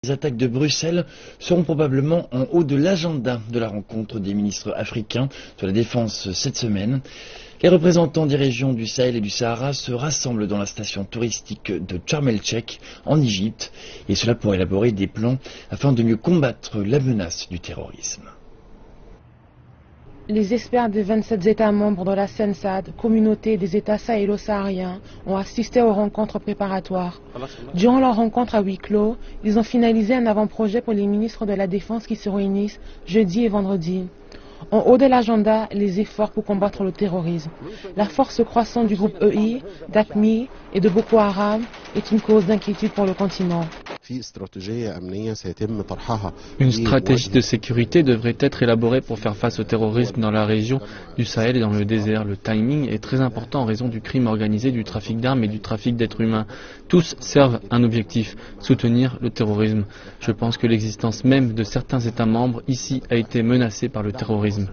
Les attaques de Bruxelles seront probablement en haut de l'agenda de la rencontre des ministres africains sur la défense cette semaine. Les représentants des régions du Sahel et du Sahara se rassemblent dans la station touristique de Sharm el-Sheikh en Égypte, et cela pour élaborer des plans afin de mieux combattre la menace du terrorisme. Les experts des 27 États membres de la CENSAD, communauté des États sahélo-sahariens, ont assisté aux rencontres préparatoires. Durant leur rencontre à huis clos, ils ont finalisé un avant-projet pour les ministres de la Défense qui se réunissent jeudi et vendredi. En haut de l'agenda, les efforts pour combattre le terrorisme. La force croissante du groupe EI, d'AQMI et de Boko Haram est une cause d'inquiétude pour le continent. Une stratégie de sécurité devrait être élaborée pour faire face au terrorisme dans la région du Sahel et dans le désert. Le timing est très important en raison du crime organisé, du trafic d'armes et du trafic d'êtres humains. Tous servent un objectif, soutenir le terrorisme. Je pense que l'existence même de certains États membres ici a été menacée par le terrorisme.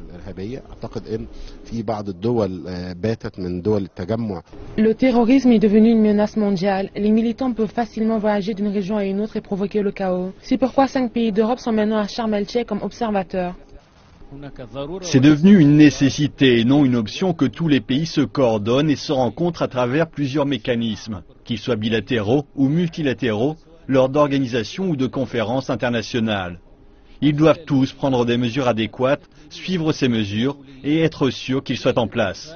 Le terrorisme est devenu une menace mondiale. Les militants peuvent facilement voyager d'une région à une autre et provoquer le chaos. C'est pourquoi 5 pays d'Europe sont maintenant à Sharm el-Sheikh comme observateurs. C'est devenu une nécessité et non une option que tous les pays se coordonnent et se rencontrent à travers plusieurs mécanismes, qu'ils soient bilatéraux ou multilatéraux, lors d'organisations ou de conférences internationales. Ils doivent tous prendre des mesures adéquates, suivre ces mesures et être sûrs qu'ils soient en place.